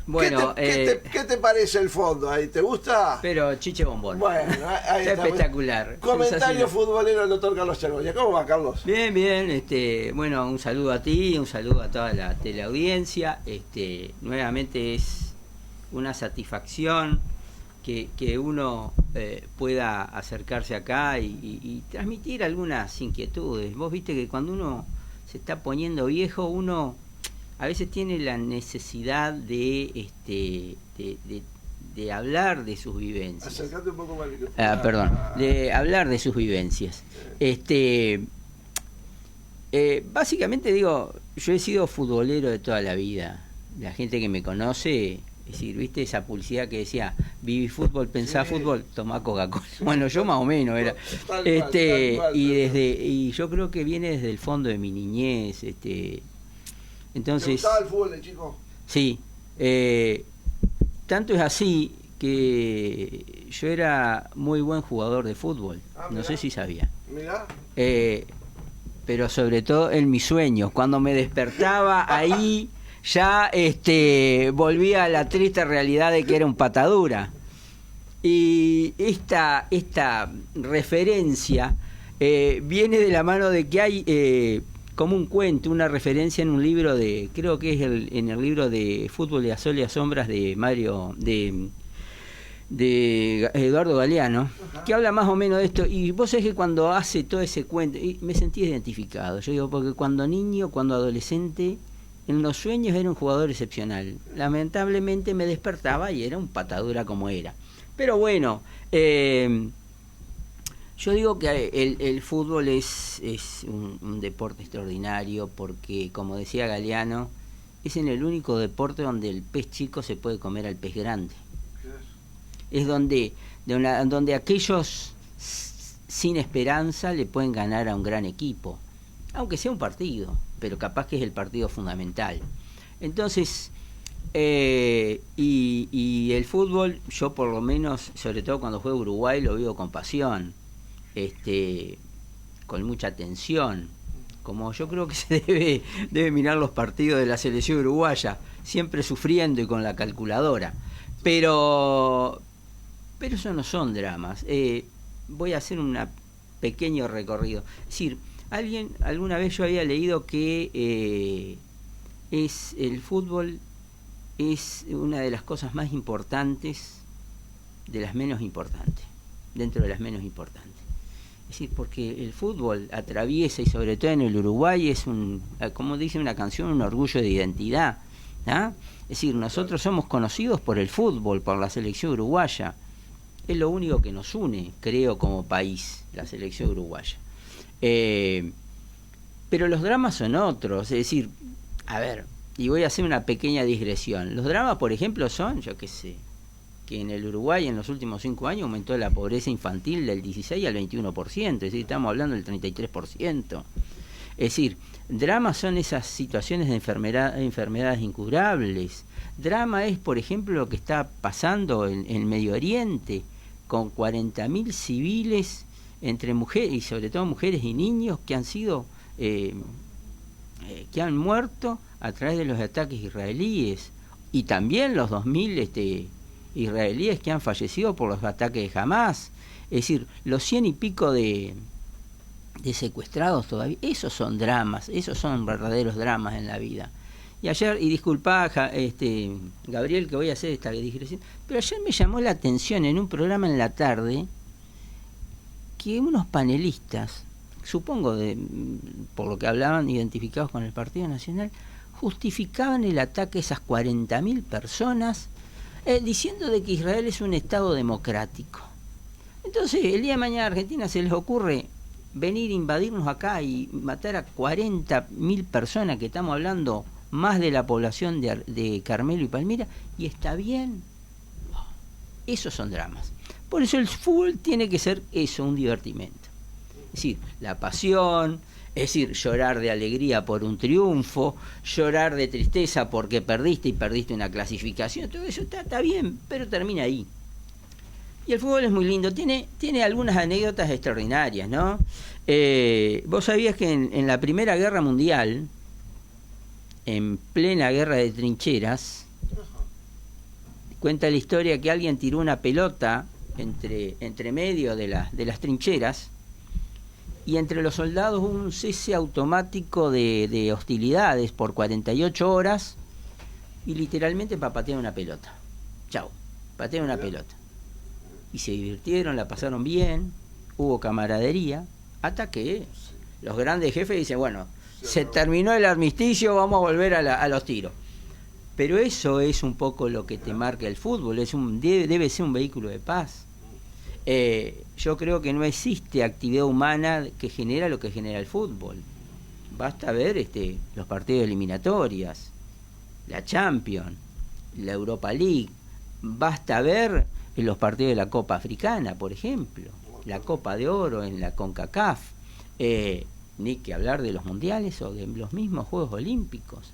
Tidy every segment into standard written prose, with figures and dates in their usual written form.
Bueno, ¿Qué te parece el fondo ahí? ¿Te gusta? pero chiche bombón. Bueno, ahí Está está. espectacular. Comentario Sensacional. futbolero del doctor Carlos Chagoya. ¿Cómo va, Carlos? Bien, bien, bueno, un saludo a ti, un saludo a toda la teleaudiencia. Nuevamente es una satisfacción que uno pueda acercarse acá y transmitir algunas inquietudes. Vos viste que cuando uno se está poniendo viejo, uno a veces tiene la necesidad de hablar de sus vivencias. Acercate un poco más al micrófono. Perdón, de hablar de sus vivencias. Básicamente digo, yo he sido futbolero de toda la vida. La gente que me conoce, es decir, viste esa publicidad que decía, viví fútbol, pensá fútbol, tomá Coca-Cola. Bueno, yo más o menos era. Tal cual, y yo creo que viene desde el fondo de mi niñez. Entonces, ¿te gustaba el fútbol de chico? sí. Tanto es así que yo era muy buen jugador de fútbol. No sé si sabía. Mirá. Pero sobre todo en mis sueños. Cuando me despertaba ahí, ya volvía a la triste realidad de que era un patadura. Y esta referencia viene de la mano de que hay como un cuento, una referencia en un libro creo que es en el libro de Fútbol de Sol y a Sombras de Eduardo Galeano, que habla más o menos de esto. Y vos sabés que cuando hace todo ese cuento, y me sentí identificado. Yo digo, porque cuando niño, cuando adolescente, en los sueños era un jugador excepcional. Lamentablemente me despertaba y era un patadura como era. Pero bueno, yo digo que el fútbol es un deporte extraordinario porque, como decía Galeano, es en el único deporte donde el pez chico se puede comer al pez grande. Es donde aquellos sin esperanza le pueden ganar a un gran equipo, aunque sea un partido, pero capaz que es el partido fundamental. Entonces, y el fútbol, yo por lo menos, sobre todo cuando juego Uruguay, lo vivo con pasión. Con mucha atención, como yo creo que se debe mirar los partidos de la selección uruguaya, siempre sufriendo y con la calculadora, pero eso no son dramas. Voy a hacer un pequeño recorrido. Es decir, alguna vez yo había leído que el fútbol es una de las cosas más importantes, de las menos importantes, dentro de las menos importantes. Es decir, porque el fútbol atraviesa, y sobre todo en el Uruguay, es como dice una canción, un orgullo de identidad. ¿Ah? Es decir, nosotros somos conocidos por el fútbol, por la selección uruguaya. Es lo único que nos une, creo, como país, la selección uruguaya. Pero los dramas son otros. Es decir, a ver, y voy a hacer una pequeña digresión. Los dramas, por ejemplo, son, yo qué sé, que en el Uruguay en los últimos 5 años aumentó la pobreza infantil del 16 al 21%, es decir, estamos hablando del 33%. Es decir, dramas son esas situaciones de enfermedades incurables. Drama es, por ejemplo, lo que está pasando en Medio Oriente, con 40.000 civiles, entre mujeres, y sobre todo mujeres y niños, que han sido, que han muerto a través de los ataques israelíes, y también los 2.000 israelíes que han fallecido por los ataques de Hamás. Es decir, los 100 y pico de secuestrados todavía, esos son dramas, esos son verdaderos dramas en la vida. Y ayer, y disculpá, Gabriel, que voy a hacer esta digresión, pero ayer me llamó la atención en un programa en la tarde que unos panelistas, supongo por lo que hablaban, identificados con el Partido Nacional, justificaban el ataque a esas 40.000 personas diciendo de que Israel es un Estado democrático. Entonces, el día de mañana a Argentina se les ocurre venir a invadirnos acá y matar a 40.000 personas, que estamos hablando más de la población de Carmelo y Palmira, y está bien. Esos son dramas. Por eso el fútbol tiene que ser eso, un divertimento. Es decir, la pasión, es decir, llorar de alegría por un triunfo, llorar de tristeza porque perdiste y perdiste una clasificación, todo eso está bien, pero termina ahí. Y el fútbol es muy lindo, tiene algunas anécdotas extraordinarias, ¿no? Vos sabías que en la Primera Guerra Mundial, en plena guerra de trincheras, cuenta la historia que alguien tiró una pelota entre medio de las trincheras, y entre los soldados hubo un cese automático de hostilidades por 48 horas, y literalmente para patear una pelota. Chau, patear una pelota. Y se divirtieron, la pasaron bien, hubo camaradería, hasta que los grandes jefes dicen, bueno, se terminó el armisticio, vamos a volver a los tiros. Pero eso es un poco lo que te marca el fútbol, debe ser un vehículo de paz. Yo creo que no existe actividad humana que genera lo que genera el fútbol. Basta ver los partidos eliminatorias, la Champions, la Europa League, basta ver los partidos de la Copa Africana, por ejemplo, la Copa de Oro en la CONCACAF, ni que hablar de los mundiales o de los mismos Juegos Olímpicos.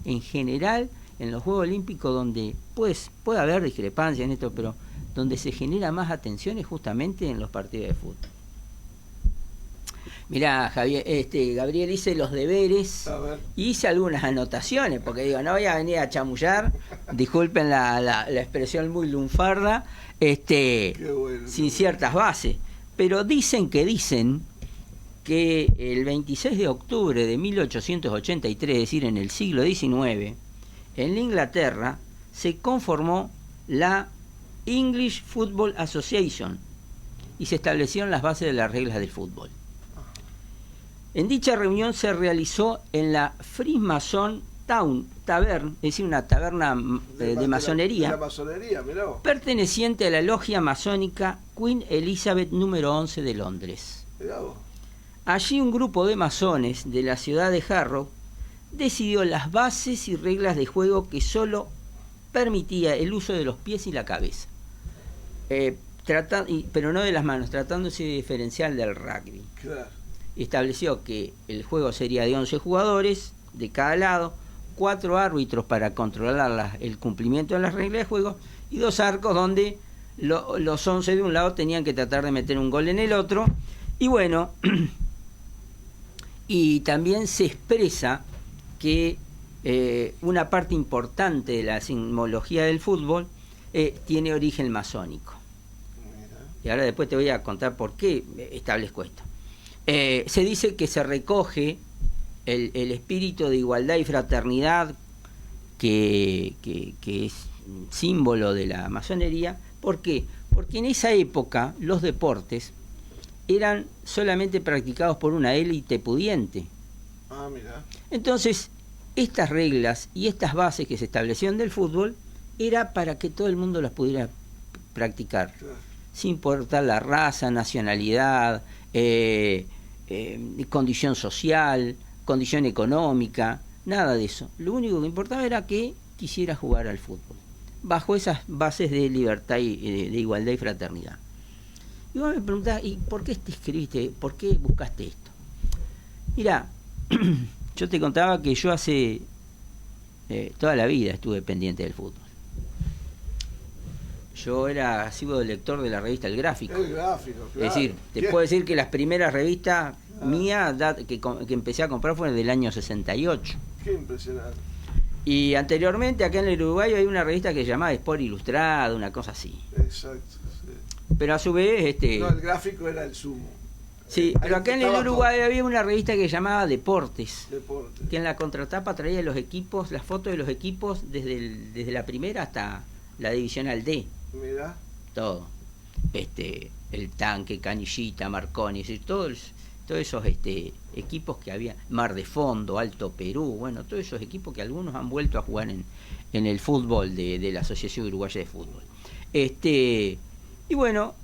En general, en los Juegos Olímpicos, donde puede haber discrepancia en esto, pero donde se genera más atención es justamente en los partidos de fútbol. Mirá, Javier, Gabriel, hice los deberes y hice algunas anotaciones, porque digo, no voy a venir a chamullar, disculpen la expresión muy lunfarda, bueno, sin ciertas bases, pero dicen que el 26 de octubre de 1883, es decir, en el siglo XIX, en Inglaterra se conformó la English Football Association y se establecieron las bases de las reglas del fútbol. En dicha reunión se realizó en la Freemason Tavern, es decir, una taberna de masonería, perteneciente a la logia masónica Queen Elizabeth número 11 de Londres. Allí un grupo de masones de la ciudad de Harrow decidió las bases y reglas de juego que solo permitía el uso de los pies y la cabeza, pero no de las manos, tratándose de diferencial del rugby. Claro. Estableció que el juego sería de 11 jugadores de cada lado, 4 árbitros para controlar el cumplimiento de las reglas de juego y 2 arcos donde los 11 de un lado tenían que tratar de meter un gol en el otro. Y bueno, y también se expresa que una parte importante de la simbología del fútbol tiene origen masónico. Y ahora después te voy a contar por qué establezco esto. Se dice que se recoge el espíritu de igualdad y fraternidad que es símbolo de la masonería. ¿Por qué? Porque en esa época los deportes eran solamente practicados por una élite pudiente. Mira. Entonces, estas reglas y estas bases que se establecieron del fútbol era para que todo el mundo las pudiera practicar, claro, sin importar la raza, nacionalidad, condición social, condición económica, nada de eso. Lo único que importaba era que quisiera jugar al fútbol, bajo esas bases de libertad y de igualdad y fraternidad. Y vos me preguntás, ¿y por qué te escribiste? ¿Por qué buscaste esto? Mirá, yo te contaba que yo hace toda la vida estuve pendiente del fútbol. Yo sigo lector de la revista El Gráfico. El Gráfico, claro. Es decir, te puedo decir que las primeras revistas mías que empecé a comprar fueron del año 68. Qué impresionante. Y anteriormente acá en el Uruguay hay una revista que se llamaba Sport Ilustrado, una cosa así. Exacto, sí. Pero a su vez... No, El Gráfico era el sumo. Sí, pero acá en el Uruguay había una revista que se llamaba Deportes, que en la contratapa traía los equipos, las fotos de los equipos desde la primera hasta la divisional D. Mirá. Todo. El Tanque, Canillita, Marconi, es decir, todos esos equipos que había, Mar de Fondo, Alto Perú, bueno, todos esos equipos que algunos han vuelto a jugar en el fútbol de la Asociación Uruguaya de Fútbol. Y bueno,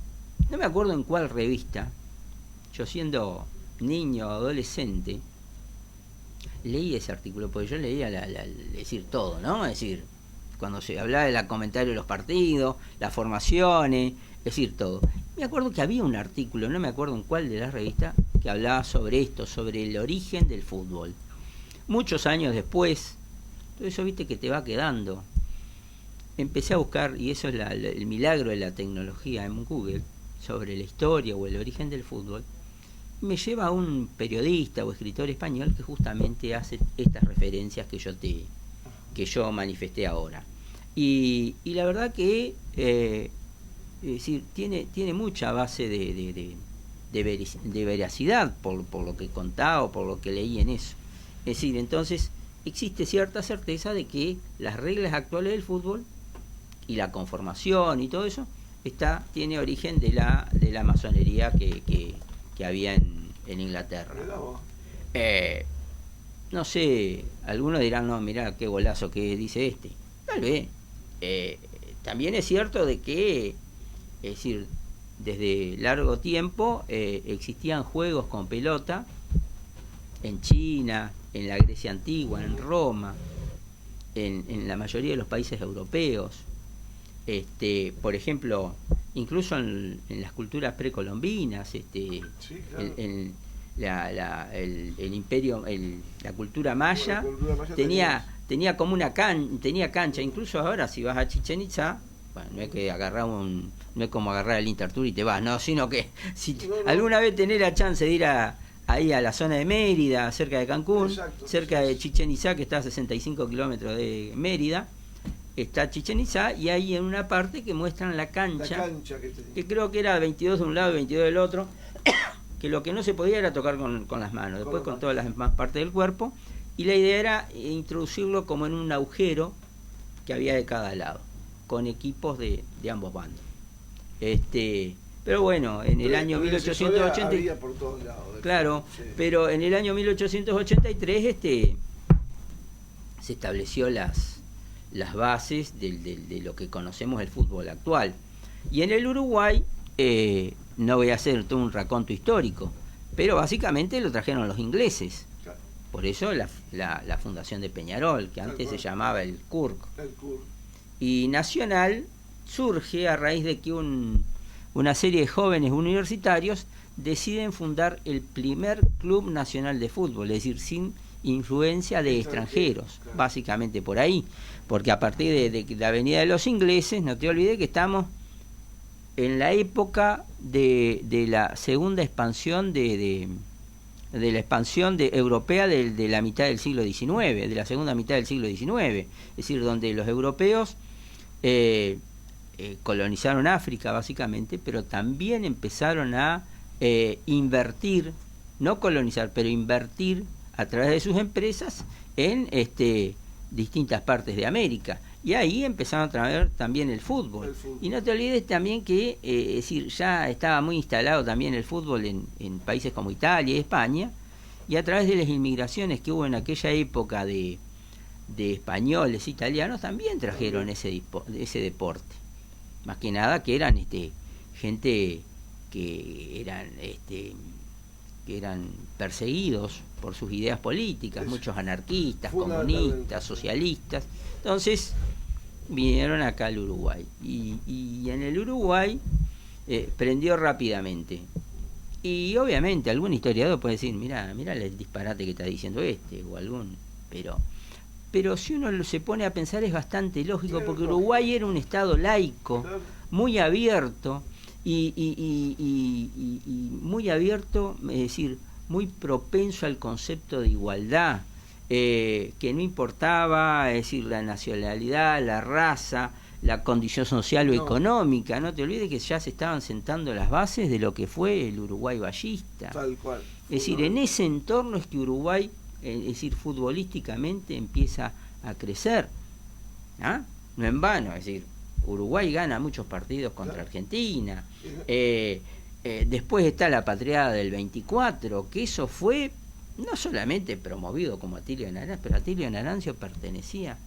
no me acuerdo en cuál revista, yo siendo niño o adolescente, leí ese artículo, porque yo leía decir todo, ¿no? Es decir, cuando se hablaba del comentario de los partidos, las formaciones, es decir, todo. Me acuerdo que había un artículo, no me acuerdo en cuál de las revistas, que hablaba sobre esto, sobre el origen del fútbol. Muchos años después, todo eso, viste, que te va quedando. Empecé a buscar, y eso es el milagro de la tecnología en Google, sobre la historia o el origen del fútbol. Me lleva a un periodista o escritor español que justamente hace estas referencias que yo manifesté ahora. Y la verdad que es decir, tiene mucha base de veracidad por lo que contaba o por lo que leí en eso. Es decir, entonces existe cierta certeza de que las reglas actuales del fútbol y la conformación y todo eso tiene origen de la masonería que había en Inglaterra. No sé, algunos dirán, no, mirá qué golazo que dice este. Tal vez. También es cierto de que, es decir, desde largo tiempo existían juegos con pelota en China, en la Grecia antigua, en Roma, en la mayoría de los países europeos. Por ejemplo, incluso en las culturas precolombinas, sí, claro. El imperio, la cultura maya, tenía como una tenía cancha. Incluso ahora, si vas a Chichén Itzá, bueno, no es como agarrar el Intertour y te vas, no, sino que si alguna vez tenés la chance de ir ahí a la zona de Mérida, cerca de Cancún, cerca de Chichén Itzá, que está a 65 kilómetros de Mérida, está Chichén Itzá, y ahí en una parte que muestran la cancha que creo que era 22 de un lado y 22 del otro, que lo que no se podía era tocar con las manos, después con todas las demás partes del cuerpo, y la idea era introducirlo como en un agujero que había de cada lado, con equipos de ambos bandos. Pero bueno, en el año 1880 había por todos lados, claro, sí. Pero en el año 1883 se estableció las bases de lo que conocemos el fútbol actual. Y en el Uruguay, no voy a hacer todo un raconto histórico, pero básicamente lo trajeron los ingleses. Claro. Por eso la fundación de Peñarol, que antes se llamaba el CURC. Y Nacional surge a raíz de que una serie de jóvenes universitarios deciden fundar el primer club nacional de fútbol, es decir, sin influencia de extranjeros, claro. Básicamente por ahí, porque a partir de la venida de los ingleses, no te olvides que estamos en la época de la segunda expansión de la expansión europea de la mitad del siglo XIX, de la segunda mitad del siglo XIX, es decir, donde los europeos colonizaron África básicamente, pero también empezaron a invertir, no colonizar, pero invertir a través de sus empresas en distintas partes de América. Y ahí empezaron a traer también el fútbol. Y no te olvides también que es decir, ya estaba muy instalado también el fútbol en países como Italia y España, y a través de las inmigraciones que hubo en aquella época de españoles, italianos, también trajeron ese deporte. Más que nada que eran gente que eran perseguidos por sus ideas políticas, muchos anarquistas, comunistas, socialistas. Entonces vinieron acá al Uruguay y en el Uruguay prendió rápidamente. Y obviamente algún historiador puede decir, mira el disparate que está diciendo o algún, pero si uno se pone a pensar es bastante lógico, porque Uruguay era un estado laico, muy abierto y muy abierto, es decir, muy propenso al concepto de igualdad, que no importaba, es decir, la nacionalidad, la raza, la condición social o económica. No te olvides que ya se estaban sentando las bases de lo que fue el Uruguay ballista. Tal cual. Es decir, en ese entorno es que Uruguay, es decir, futbolísticamente empieza a crecer. ¿Ah? No en vano, es decir, Uruguay gana muchos partidos contra Argentina. Después está la patriada del 24, que eso fue no solamente promovido como Atilio Narancio, pero Atilio Narancio pertenecía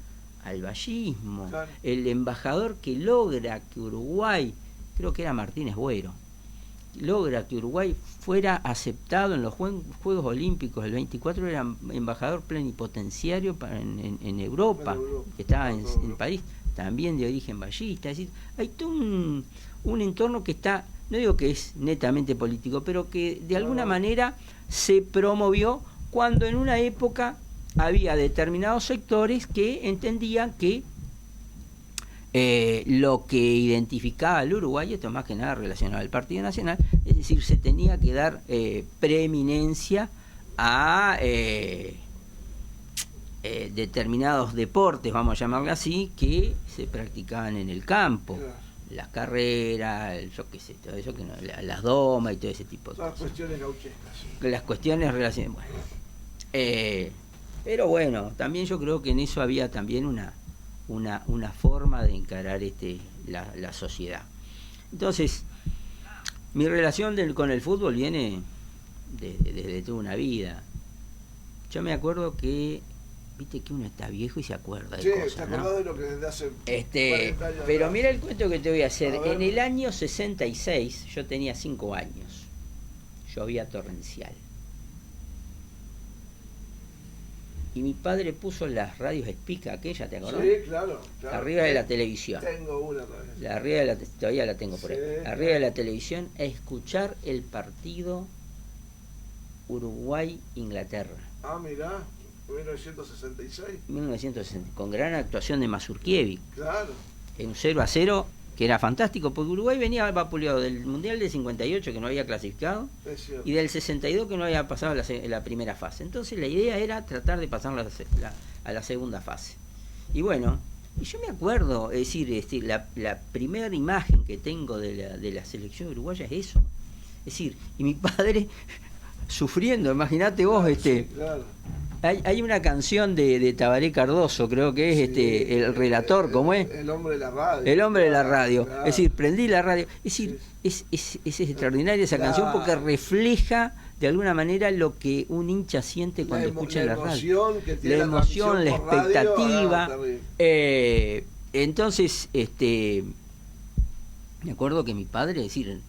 al ballismo. Claro. El embajador que logra que Uruguay, creo que era Martínez Buero, logra que Uruguay fuera aceptado en los Juegos Olímpicos del 24, era embajador plenipotenciario en Europa, que estaba en París, también de origen ballista. Es decir, hay todo un entorno que está, no digo que es netamente político, pero que de alguna manera se promovió cuando en una época había determinados sectores que entendían que lo que identificaba al Uruguay, esto más que nada relacionado al Partido Nacional, es decir, se tenía que dar preeminencia a determinados deportes, vamos a llamarle así, que se practicaban en el campo. Claro. Las carreras, yo qué sé, todo eso, que no, las domas y todo ese tipo de Las cosas. cuestiones gauchescas. Las cuestiones relacionadas. Bueno, pero bueno, también yo creo que en eso había también una forma de encarar la sociedad. Entonces, mi relación con el fútbol viene desde toda una vida. Yo me acuerdo que, viste que uno está viejo y se acuerda de Sí, cosas, te ¿no? acordás de lo que desde hace 40 años Pero atrás. mira el cuento que te voy a hacer. A ver. En el año 66, yo tenía 5 años. Llovía torrencial. Y mi padre puso las radios Espica, aquella, ¿te acordás? Sí, claro, claro. Arriba de la televisión. Tengo una todavía. Arriba de todavía la tengo por ahí. Sí, Arriba de la televisión, a escuchar el partido Uruguay-Inglaterra. Ah, mirá, 1966. 1960, con gran actuación de Mazurkiewicz. Claro. En un 0-0, que era fantástico, porque Uruguay venía vapuleado del Mundial del 58, que no había clasificado, Es cierto. y del 62, que no había pasado la primera fase. Entonces la idea era tratar de pasar a la segunda fase. Y bueno, y yo me acuerdo, es decir, la primera imagen que tengo de la selección uruguaya es eso. Es decir, y mi padre sufriendo, imagínate vos, Sí, claro. Hay una canción de Tabaré Cardoso, creo que es Sí, el relator, ¿cómo es? El hombre de la radio. El hombre de la radio. Claro. Es decir, prendí la radio. Es decir, es extraordinaria esa canción porque refleja de alguna manera lo que un hincha siente cuando escucha la radio. Que tiene La emoción, la transmisión por radio, expectativa. terrible. Entonces, me acuerdo que mi padre, es decir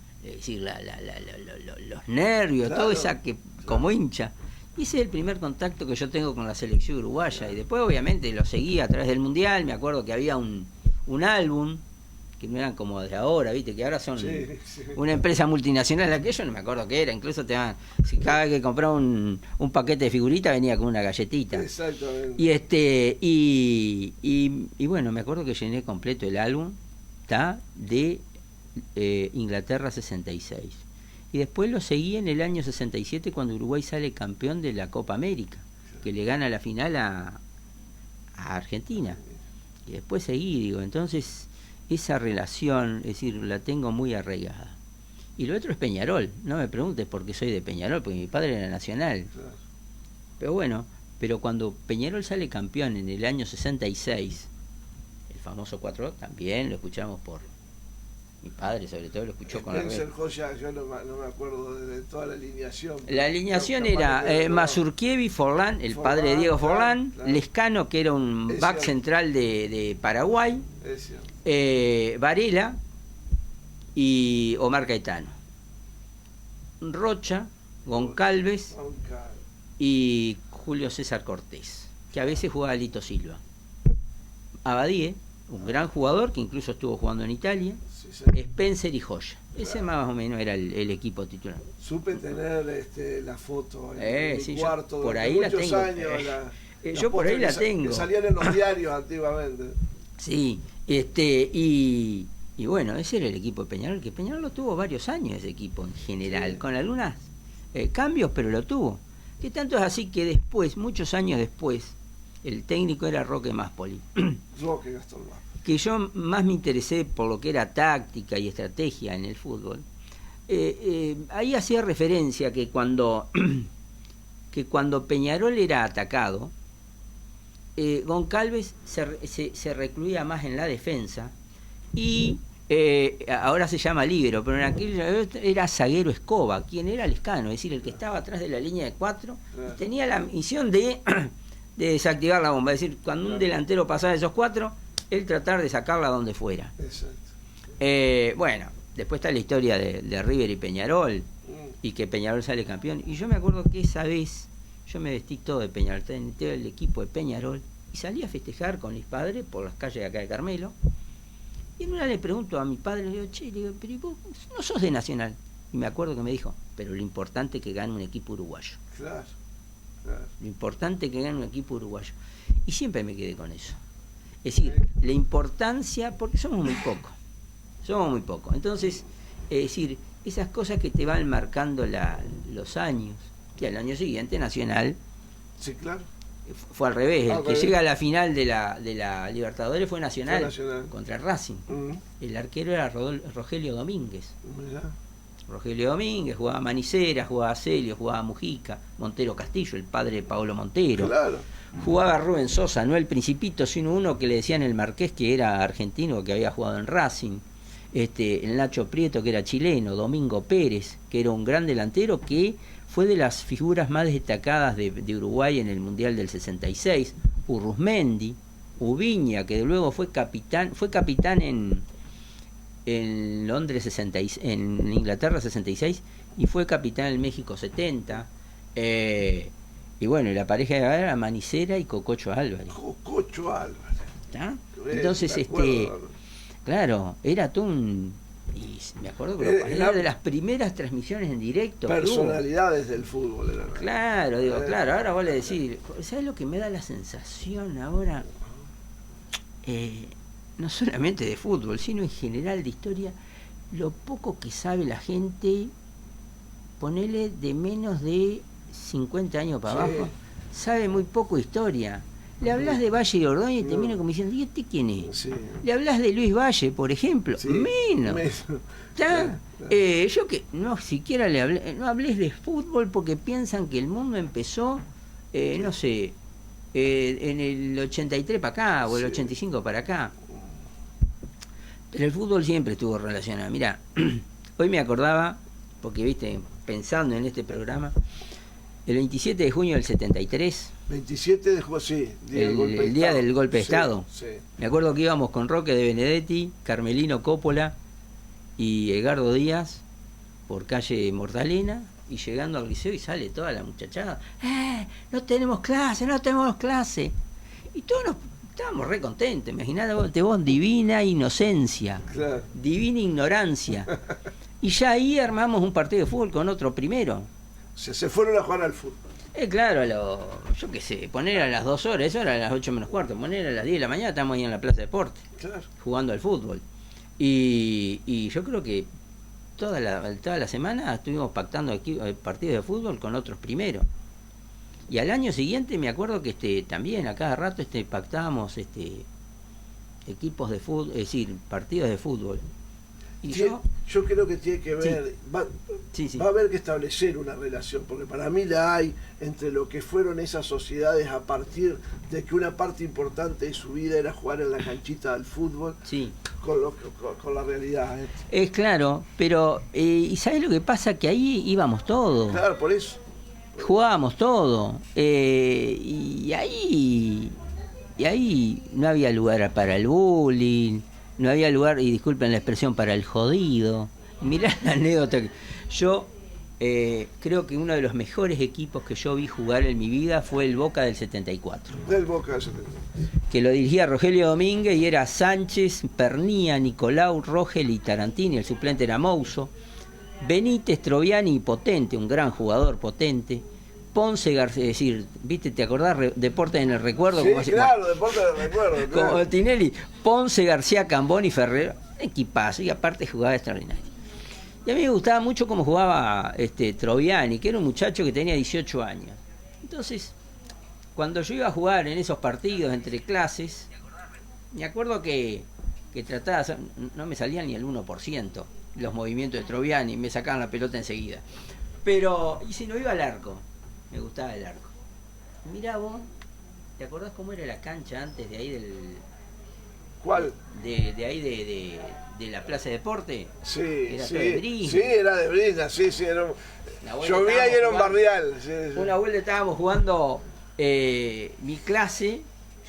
los nervios, Claro, todo esa que como hincha. Y ese es el primer contacto que yo tengo con la selección uruguaya. Y después, obviamente, lo seguí a través del Mundial. Me acuerdo que había un álbum, que no eran como de ahora, viste, que ahora son Sí. una empresa multinacional. Aquello no me acuerdo qué era. Incluso si cada vez que compraba un paquete de figuritas venía con una galletita. Exactamente. Y bueno, me acuerdo que llené completo el álbum, ¿tá? De Inglaterra 66. Y después lo seguí en el año 67 cuando Uruguay sale campeón de la Copa América, que le gana la final a Argentina. Y después seguí, digo, entonces esa relación, es decir, la tengo muy arraigada. Y lo otro es Peñarol, no me preguntes por qué soy de Peñarol, porque mi padre era Nacional. Claro. Pero bueno, cuando Peñarol sale campeón en el año 66, el famoso 4 también lo escuchamos por mi padre, sobre todo lo escuchó con la Spencer red. Joya, yo no me acuerdo de toda la alineación. La alineación Pero capaz era que no. Mazurkiewicz, Forlán, el Forlán, padre de Diego claro, Forlán, claro. Lescano, que era un Es back cierto. central de Paraguay, Es cierto. Varela y Omar Caetano, Rocha, Goncalves Aunque- y Julio César Cortés, que a veces jugaba Lito Silva. Abadie, un gran jugador que incluso estuvo jugando en Italia, sí, sí. Spencer y Joya. Ese más o menos era el equipo titular. Supe tener la foto en mi Sí, cuarto yo por durante ahí la muchos tengo. años. Las Yo por ahí fotos la que tengo. que salían en los diarios antiguamente. Sí, y bueno, ese era el equipo de Peñarol, que Peñarol lo tuvo varios años ese equipo en general, Sí. con algunos cambios, pero lo tuvo. Que tanto es así que después, muchos años después, el técnico era Roque Máspoli, Roque Gastón Vázquez. que yo más me interesé por lo que era táctica y estrategia en el fútbol. Ahí hacía referencia que cuando Peñarol era atacado, Goncalves se recluía más en la defensa y ahora se llama líbero, pero en aquella era zaguero Escoba, quien era Lescano, es decir, el que estaba atrás de la línea de 4, Claro. tenía la misión de desactivar la bomba, es decir, cuando un Claro. delantero pasaba esos 4, él tratar de sacarla donde fuera. Exacto. Bueno, después está la historia de River y Peñarol, y que Peñarol sale campeón, y yo me acuerdo que esa vez yo me vestí todo de Peñarol, tenía el equipo de Peñarol, y salí a festejar con mis padres por las calles de acá de Carmelo, y en una le pregunto a mi padre, le digo, che, le digo, pero vos no sos de Nacional, y me acuerdo que me dijo, pero lo importante es que gane un equipo uruguayo, Claro. Claro. lo importante es que gane un equipo uruguayo, y siempre me quedé con eso, es decir, la importancia, porque somos muy pocos, entonces, es decir, esas cosas que te van marcando los años, que al año siguiente Nacional Sí, claro. Fue al revés, el Al que revés. llega a la final de la Libertadores fue Nacional, Fue Nacional. contra Racing. El arquero era Rogelio Domínguez. Mirá. Rogelio Domínguez, jugaba Manicera, jugaba Celio, jugaba Mujica, Montero Castillo, el padre de Pablo Montero. Claro. Jugaba Rubén Sosa, no el Principito, sino uno que le decían el Marqués, que era argentino, que había jugado en Racing. El Nacho Prieto, que era chileno, Domingo Pérez, que era un gran delantero, que fue de las figuras más destacadas de Uruguay en el Mundial del 66. Urruzmendi, Ubiña, que luego fue capitán en Londres 66, en Inglaterra 66, y fue capitán en México 70. Y bueno, y la pareja era Manicera y Cococho Álvarez. Cococho Álvarez. ¿Está? Bien, Entonces, me acuerdo. claro, era todo un... Y me acuerdo que era de las primeras transmisiones en directo. Personalidades del fútbol. Era. Claro, claro, ahora vos le decís, ¿sabes lo que me da la sensación ahora? No solamente de fútbol, sino en general de historia, lo poco que sabe la gente, ponele de menos de 50 años para abajo, sabe muy poco historia. Le hablas de Valle y Ordóñez y te miran como diciendo, ¿y este quién es? Sí. Le hablas de Luis Valle, por ejemplo, Sí, menos. Claro. Yo que no siquiera no hables de fútbol porque piensan que el mundo empezó, no sé, en el 83 para acá o el 85 para acá. Pero el fútbol siempre estuvo relacionado. Mira, hoy me acordaba, porque viste, pensando en este programa, el 27 de junio del 73, 27 de junio, sí, el día del golpe de Estado. Sí. Me acuerdo que íbamos con Roque de Benedetti, Carmelino Coppola y Edgardo Díaz por calle Mortalena, y llegando al liceo y sale toda la muchachada, no tenemos clase, no tenemos clase. Y todos estábamos re contentos, imaginate vos, divina inocencia, Claro. divina ignorancia. Y ya ahí armamos un partido de fútbol con otro primero. Se fueron a jugar al fútbol. Claro, yo qué sé, poner a las 2 horas, eso era a las 8 menos cuarto, poner a las 10 de la mañana estamos ahí en la Plaza de Deportes, Claro. jugando al fútbol. Y yo creo que toda la semana estuvimos pactando aquí partidos de fútbol con otros primeros. Y al año siguiente me acuerdo que también a cada rato pactábamos equipos de fútbol, es decir, partidos de fútbol. Y Yo creo que tiene que ver, sí. va a haber que establecer una relación, porque para mí la hay entre lo que fueron esas sociedades a partir de que una parte importante de su vida era jugar en la canchita del fútbol, Sí. con la realidad. Es claro, pero ¿y sabes lo que pasa? Que ahí íbamos todos. Claro, por eso. Jugábamos todo, y ahí no había lugar para el bullying, no había lugar, y disculpen la expresión, para el jodido. Mirá la anécdota. Yo creo que uno de los mejores equipos que yo vi jugar en mi vida fue el Boca del 74, Del Boca. que lo dirigía Rogelio Domínguez y era Sánchez, Pernía, Nicolau, Rogel y Tarantini. El suplente era Mouso, Benítez, Troviani y Potente, un gran jugador, Potente, Ponce García, es decir, ¿viste? ¿Te acordás? Deportes en el recuerdo. Sí, Como claro, Deporte del Recuerdo. como Claro. Tinelli, Ponce, García, Cambón y Ferrero, equipazo, y aparte jugaba extraordinario. Y a mí me gustaba mucho cómo jugaba Troviani, que era un muchacho que tenía 18 años. Entonces, cuando yo iba a jugar en esos partidos entre clases, me acuerdo que trataba de hacer, no me salían ni el 1% los movimientos de Troviani, me sacaban la pelota enseguida. Pero, y si no iba al arco, me gustaba el arco. Mirá vos, ¿te acordás cómo era la cancha antes de ahí ¿Cuál? de ahí de la Plaza de Deporte? Sí, Era sí. todo de brisna. Sí, era de brisna, sí. Era Una vuelta llovía y era un estábamos barrial. Sí. Una vuelta estábamos jugando mi clase,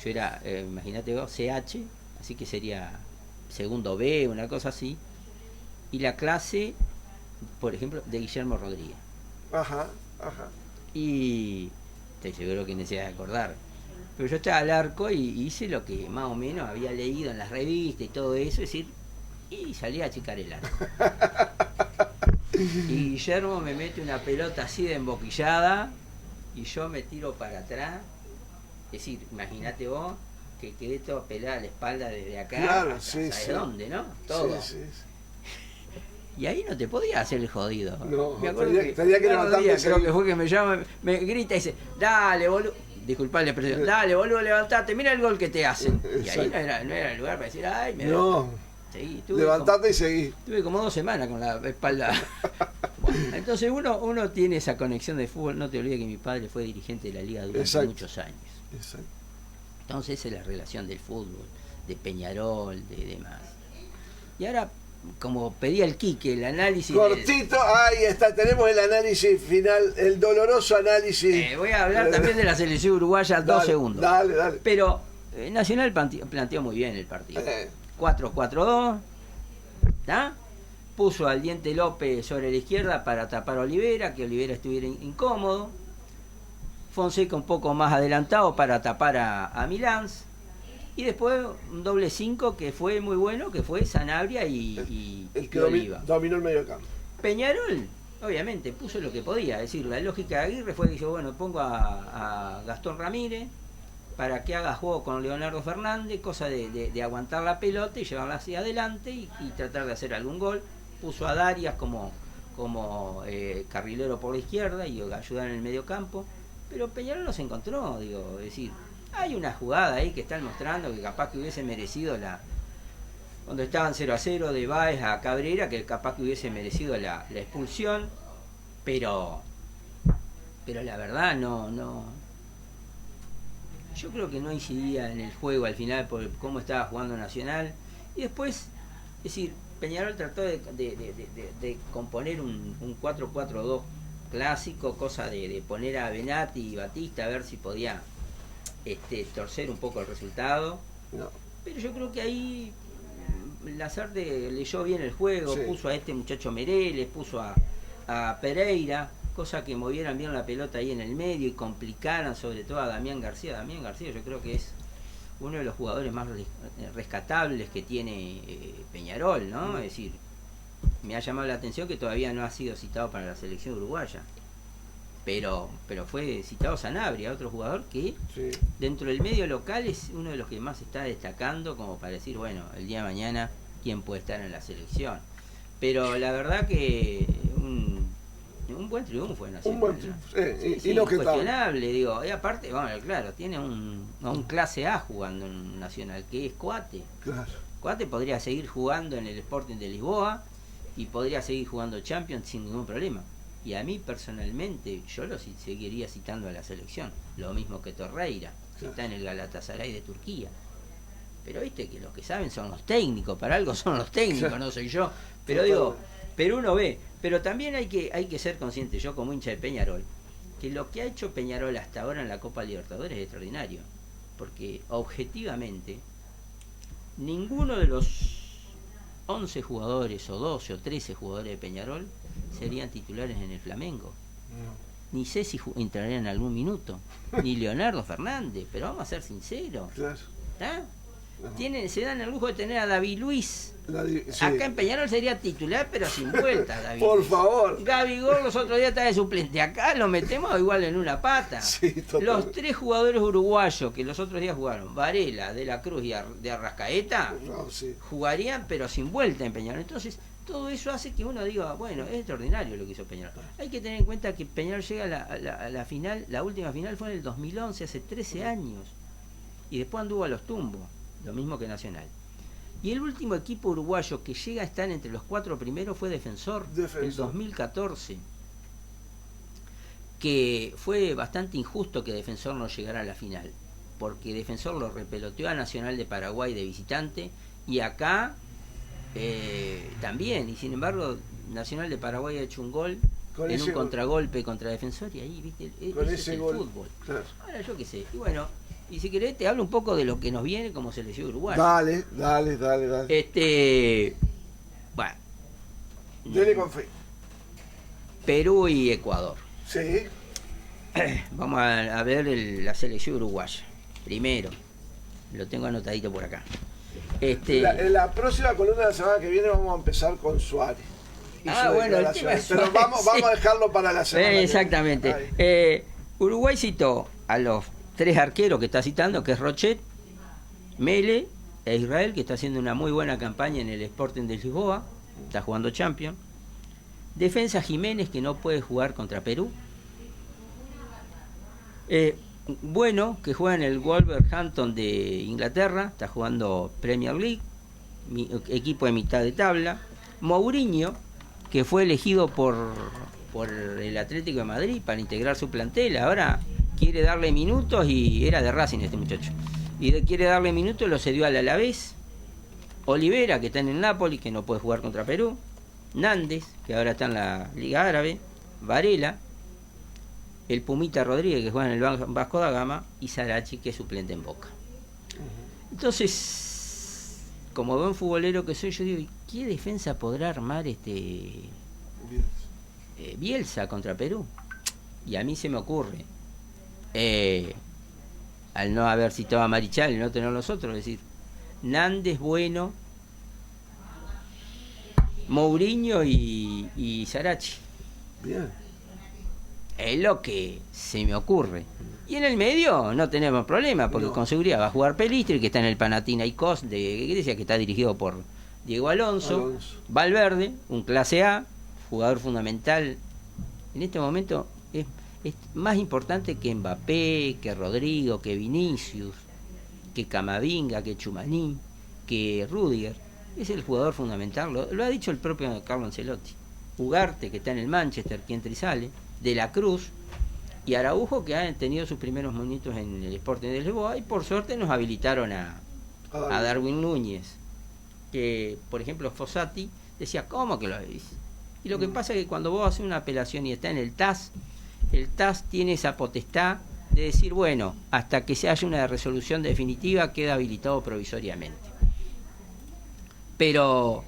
yo era, imagínate vos, CH, así que sería segundo B, una cosa así, y la clase, por ejemplo, de Guillermo Rodríguez. Ajá. Y estoy seguro que necesitas acordar. Pero yo estaba al arco y hice lo que más o menos había leído en las revistas y todo eso, es decir, y salí a achicar el arco. Y Guillermo me mete una pelota así de emboquillada y yo me tiro para atrás. Es decir, imagínate vos que quedé todo pelada a la espalda desde acá, Claro, hasta sí, ¿sabes sí. dónde, no? Todo. Sí. Y ahí no te podías hacer el jodido. No, Me acuerdo tenía que Ricardo levantarte Díaz, creo ese- que fue que me llama, me grita y dice, dale, boludo. disculpá la expresión, dale, boludo, levantate, mira el gol que te hacen. Y ahí no era el lugar para decir, ay, me No, seguí, levantate y seguí. Tuve como 2 semanas con la espalda. Bueno, entonces uno tiene esa conexión de fútbol. No te olvides que mi padre fue dirigente de la liga durante muchos años. Exacto. Entonces esa es la relación del fútbol, de Peñarol, de demás. Y ahora, como pedía el Quique, el análisis... Cortito, ahí está, tenemos el análisis final, el doloroso análisis. Voy a hablar también de la selección uruguaya 2 segundos. Dale. Pero Nacional planteó muy bien el partido. 4-4-2, ¿está? Puso al Diente López sobre la izquierda para tapar a Olivera, que Olivera estuviera incómodo. Fonseca un poco más adelantado para tapar a Milán. Y después un doble 5 que fue muy bueno, que fue Sanabria y el que Oliva. dominó el medio campo. Peñarol, obviamente, puso lo que podía. Es decir, la lógica de Aguirre fue que dijo, bueno, pongo a Gastón Ramírez para que haga juego con Leonardo Fernández, cosa de aguantar la pelota y llevarla hacia adelante y tratar de hacer algún gol. Puso a Darias como carrilero por la izquierda y ayudar en el medio campo. Pero Peñarol no se encontró, digo, es decir, hay una jugada ahí que están mostrando que capaz que hubiese merecido cuando estaban 0-0 de Báez a Cabrera, que capaz que hubiese merecido la expulsión, pero la verdad no. Yo creo que no incidía en el juego al final por cómo estaba jugando Nacional. Y después, es decir, Peñarol trató de componer un 4-4-2 clásico, cosa de poner a Benatti y Batista a ver si podía torcer un poco el resultado. No. Pero yo creo que ahí Lasarte leyó bien el juego, puso a este muchacho Mereles, puso a Pereira, cosa que movieran bien la pelota ahí en el medio y complicaran sobre todo a Damián García. Damián García yo creo que es uno de los jugadores más rescatables que tiene Peñarol, ¿no? Es decir, me ha llamado la atención que todavía no ha sido citado para la selección uruguaya. Pero fue citado Sanabria, otro jugador que dentro del medio local es uno de los que más está destacando como para decir, bueno, el día de mañana quién puede estar en la selección. Pero la verdad que un buen triunfo en Nacional. Un buen triunfo, sí, incuestionable, digo. Y aparte, bueno, claro, tiene un clase A jugando en Nacional, que es Coate. Claro. Coate podría seguir jugando en el Sporting de Lisboa y podría seguir jugando Champions sin ningún problema. Y a mí personalmente, yo lo seguiría citando a la selección. Lo mismo que Torreira, que está en el Galatasaray de Turquía. Pero viste que los que saben son los técnicos, para algo son los técnicos, no soy yo. Pero digo, pero uno ve, pero también hay que ser consciente, yo como hincha de Peñarol, que lo que ha hecho Peñarol hasta ahora en la Copa Libertadores es extraordinario. Porque objetivamente, ninguno de los 11 jugadores o 12 o 13 jugadores de Peñarol serían titulares en el Flamengo. No. Ni sé si entrarían en algún minuto, ni Leonardo Fernández, pero vamos a ser sinceros. Claro. Se dan el lujo de tener a David Luiz. Acá en Peñarol sería titular, pero sin vuelta, David. Por Luiz. favor. Gabigol los otros días está de suplente. Acá lo metemos igual en una pata. Los 3 jugadores uruguayos que los otros días jugaron, Varela, De la Cruz y de Arrascaeta, jugarían, pero sin vuelta en Peñarol. Entonces, todo eso hace que uno diga, bueno, es extraordinario lo que hizo Peñarol. Hay que tener en cuenta que Peñarol llega a la final, la última final fue en el 2011, hace 13 años. Y después anduvo a los tumbos, lo mismo que Nacional. Y el último equipo uruguayo que llega a estar entre los 4 primeros fue Defensor, el 2014. Que fue bastante injusto que Defensor no llegara a la final, porque Defensor lo repeloteó a Nacional de Paraguay de visitante, y acá también, y sin embargo Nacional de Paraguay ha hecho un gol en un contragolpe contra Defensor, y ahí, viste, eso es el fútbol. Claro. Ahora yo qué sé, y bueno, y si querés te hablo un poco de lo que nos viene como selección uruguaya. Dale. Bueno. Dele con fe. Perú y Ecuador. Sí. Vamos a ver la selección uruguaya. Primero, lo tengo anotadito por acá. En la próxima columna de la semana que viene vamos a empezar con Suárez. Bueno, el tema es pero vamos a dejarlo para la semana. Exactamente. Uruguay citó a los 3 arqueros que está citando, que es Rochet, Mele e Israel, que está haciendo una muy buena campaña en el Sporting de Lisboa, está jugando Champions. Defensa Jiménez, que no puede jugar contra Perú. Bueno, que juega en el Wolverhampton de Inglaterra, está jugando Premier League, equipo de mitad de tabla. Mourinho, que fue elegido por el Atlético de Madrid para integrar su plantel, ahora quiere darle minutos, y era de Racing este muchacho, y quiere darle minutos, lo cedió al Alavés. Olivera, que está en el Napoli, que no puede jugar contra Perú. Nández, que ahora está en la Liga Árabe. Varela, el Pumita Rodríguez, que juega en el Vasco da Gama, y Sarachi, que es suplente en Boca. Entonces, como buen futbolero que soy, yo digo, ¿qué defensa podrá armar Bielsa contra Perú? Y a mí se me ocurre, al no haber citado a Marichal y no tener los otros, es decir, Nández, Bueno, Mourinho y Sarachi. Bien. Es lo que se me ocurre. Y en el medio no tenemos problema, porque con seguridad va a jugar Pelistri, que está en el Panathinaikos de Grecia, que está dirigido por Diego Alonso. Valverde, un clase A, jugador fundamental. En este momento es más importante que Mbappé, que Rodrigo, que Vinicius, que Camavinga, que Tchouaméni, que Rudiger. Es el jugador fundamental, lo ha dicho el propio Carlo Ancelotti. Ugarte, que está en el Manchester, que entra y sale. De la Cruz y Araujo, que han tenido sus primeros minutos en el Sporting de Lisboa, y por suerte nos habilitaron a Darwin Núñez, que por ejemplo Fossati decía, ¿cómo que lo veis? Y lo que pasa es que cuando vos haces una apelación y está en el TAS tiene esa potestad de decir, bueno, hasta que se haya una resolución definitiva queda habilitado provisoriamente. Pero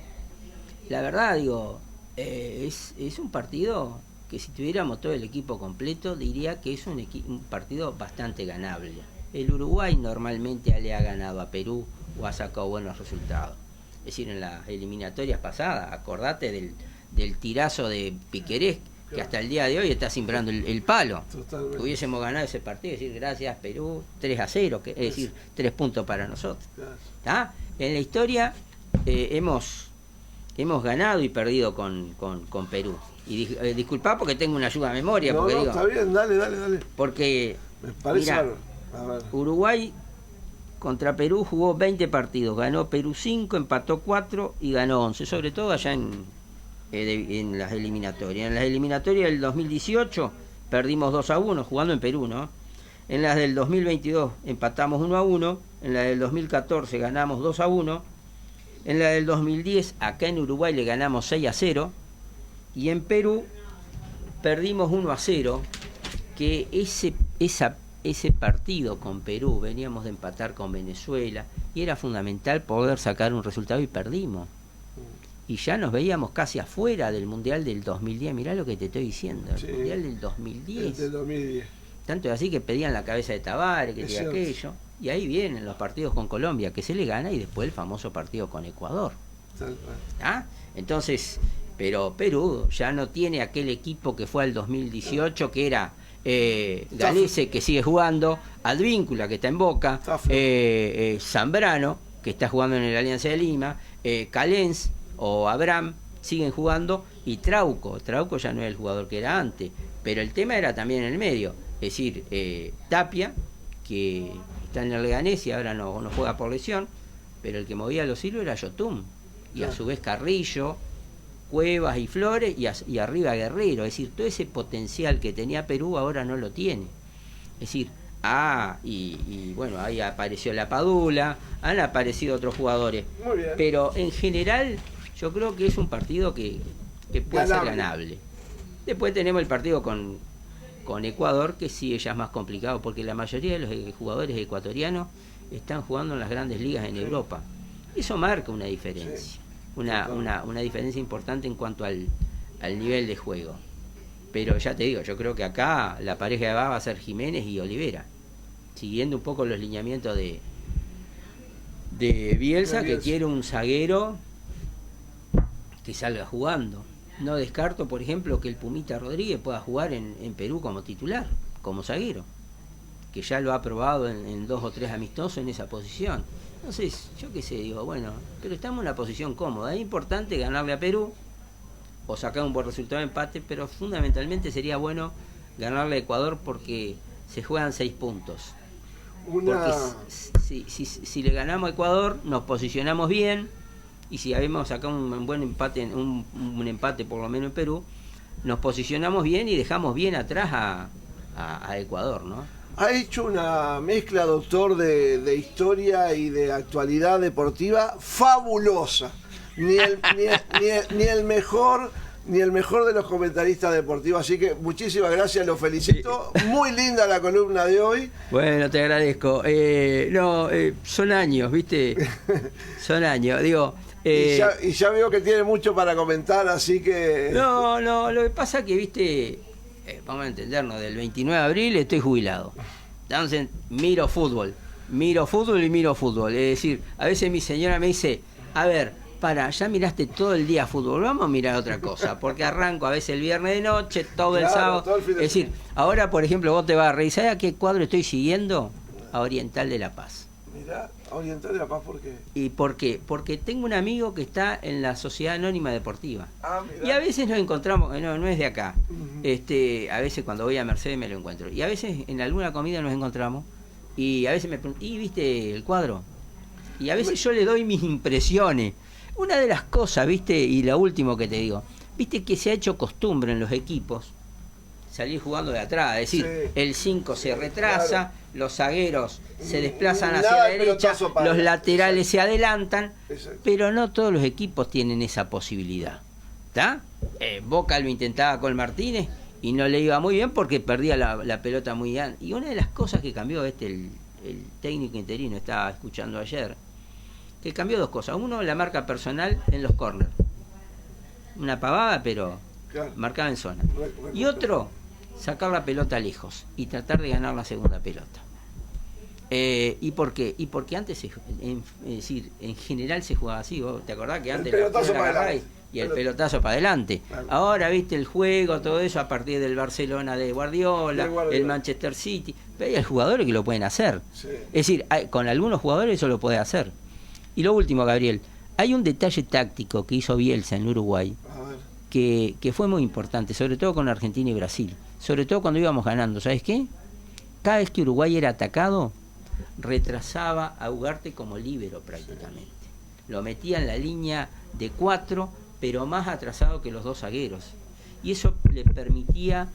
la verdad, digo, es un partido que si tuviéramos todo el equipo completo, diría que es un partido bastante ganable. El Uruguay normalmente le ha ganado a Perú o ha sacado buenos resultados. Es decir, en las eliminatorias pasadas, acordate del tirazo de Piquerés, que hasta el día de hoy está simbrando el palo. Totalmente. Hubiésemos ganado ese partido, es decir, gracias Perú, 3-0, es decir, 3 puntos para nosotros. ¿Tá? En la historia hemos ganado y perdido con Perú. Y disculpá porque tengo una ayuda de memoria. No, porque está bien, dale. Porque, me parece mirá, Uruguay contra Perú jugó 20 partidos, ganó Perú 5, empató 4 y ganó 11, sobre todo allá en las eliminatorias. En las eliminatorias del 2018 perdimos 2-1, jugando en Perú, ¿no? En las del 2022 empatamos 1-1, en la del 2014 ganamos 2-1, en la del 2010 acá en Uruguay le ganamos 6-0, y en Perú perdimos 1-0, que ese partido con Perú veníamos de empatar con Venezuela y era fundamental poder sacar un resultado, y perdimos. Y ya nos veíamos casi afuera del Mundial del 2010. Mirá lo que te estoy diciendo, el Mundial del 2010. El del 2010. Tanto es así que pedían la cabeza de Tabaré, que diga aquello. Y ahí vienen los partidos con Colombia, que se le gana, y después el famoso partido con Ecuador. ¿Ah? Entonces, pero Perú ya no tiene aquel equipo que fue al 2018, que era Galese, que sigue jugando, Advíncula, que está en Boca, Zambrano, que está jugando en el Alianza de Lima, Calens o Abraham siguen jugando, y Trauco ya no es el jugador que era antes, pero el tema era también en el medio, es decir, Tapia, que está en el Leganés y ahora no juega por lesión, pero el que movía los hilos era Yotun, y a su vez Carrillo, Cuevas y Flores, y arriba Guerrero. Es decir, todo ese potencial que tenía Perú ahora no lo tiene. Es decir, y bueno, ahí apareció la Padula, han aparecido otros jugadores. Muy bien. Pero en general yo creo que es un partido que puede ser ganable. Después tenemos el partido con Ecuador, que sí ya es más complicado, porque la mayoría de los jugadores ecuatorianos están jugando en las grandes ligas en Europa. Eso marca una diferencia. Sí. Una diferencia importante en cuanto al nivel de juego. Pero ya te digo, yo creo que acá la pareja de va a ser Jiménez y Olivera, siguiendo un poco los lineamientos de Bielsa, que quiere un zaguero que salga jugando. No descarto, por ejemplo, que el Pumita Rodríguez pueda jugar en Perú como titular, como zaguero, que ya lo ha probado en 2 o 3 amistosos en esa posición. Entonces, yo qué sé, digo, bueno, pero estamos en una posición cómoda. Es importante ganarle a Perú o sacar un buen resultado de empate, pero fundamentalmente sería bueno ganarle a Ecuador, porque se juegan 6 puntos. Una... Porque si le ganamos a Ecuador, nos posicionamos bien, y si habemos sacado un buen empate, un empate por lo menos en Perú, nos posicionamos bien y dejamos bien atrás a Ecuador, ¿no? Ha hecho una mezcla, doctor, de historia y de actualidad deportiva fabulosa. Ni el mejor de los comentaristas deportivos, así que muchísimas gracias, lo felicito. Muy linda la columna de hoy. Bueno, te agradezco. Son años, ¿viste? Son años, digo. Y ya veo que tiene mucho para comentar, así que... No, lo que pasa es que, ¿viste? Vamos a entendernos, del 29 de abril estoy jubilado. Entonces miro fútbol. Es decir, a veces mi señora me dice, a ver, ya miraste todo el día fútbol, vamos a mirar otra cosa, porque arranco a veces el viernes de noche, todo el sábado. Todo el fin de es decir, ahora por ejemplo vos te vas a reír, ¿sabes a qué cuadro estoy siguiendo? A Oriental de La Paz. Mirá, Oriental de La Paz, ¿por qué? ¿Y por qué? Porque tengo un amigo que está en la Sociedad Anónima Deportiva. Mirá. Y a veces nos encontramos, no es de acá. A veces cuando voy a Mercedes me lo encuentro. Y a veces en alguna comida nos encontramos. Y a veces me preguntan, ¿y viste el cuadro? Y a veces yo le doy mis impresiones. Una de las cosas, ¿viste? Y lo último que te digo, ¿viste que se ha hecho costumbre en los equipos salir jugando de atrás? Es decir, el 5 se retrasa, claro, los zagueros se desplazan hacia la derecha, los laterales se adelantan, pero no todos los equipos tienen esa posibilidad. ¿Está? Boca lo intentaba con Martínez y no le iba muy bien porque perdía la pelota muy bien. Y una de las cosas que cambió el técnico interino, estaba escuchando ayer, que cambió 2 cosas. Uno, la marca personal en los corners. Una pavada, pero claro, marcaba en zona. Y otro, sacar la pelota lejos y tratar de ganar la segunda pelota. ¿Y por qué? Y porque antes, es decir, en general se jugaba así. ¿Vos te acordás que antes la agarraba y el pelotazo para adelante? Claro. Ahora, viste, el juego, todo eso a partir del Barcelona de Guardiola, el Manchester City. Pero hay jugadores que lo pueden hacer. Sí. Es decir, con algunos jugadores eso lo puede hacer. Y lo último, Gabriel, hay un detalle táctico que hizo Bielsa en Uruguay que fue muy importante, sobre todo con Argentina y Brasil, sobre todo cuando íbamos ganando. ¿Sabes qué? Cada vez que Uruguay era atacado, retrasaba a Ugarte como líbero prácticamente. Lo metía en la línea de 4, pero más atrasado que los 2 zagueros. Y eso le permitía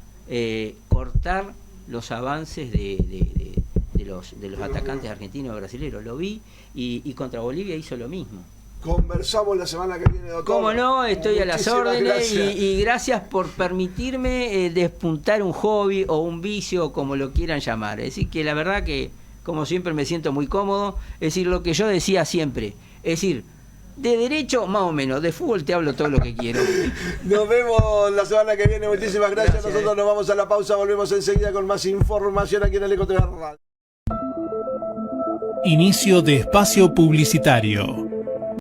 cortar los avances de los atacantes argentinos y brasileños. Lo vi y contra Bolivia hizo lo mismo. Conversamos la semana que viene, doctor. Cómo no, estoy a las órdenes y gracias por permitirme despuntar un hobby o un vicio, como lo quieran llamar. Es decir, que la verdad que, como siempre, me siento muy cómodo. Es decir, lo que yo decía siempre. Es decir, de derecho, más o menos. De fútbol te hablo todo lo que quiero. Nos vemos la semana que viene. Muchísimas gracias. Nosotros nos vamos a la pausa. Volvemos enseguida con más información aquí en el Eco TV Radio. Inicio de espacio publicitario.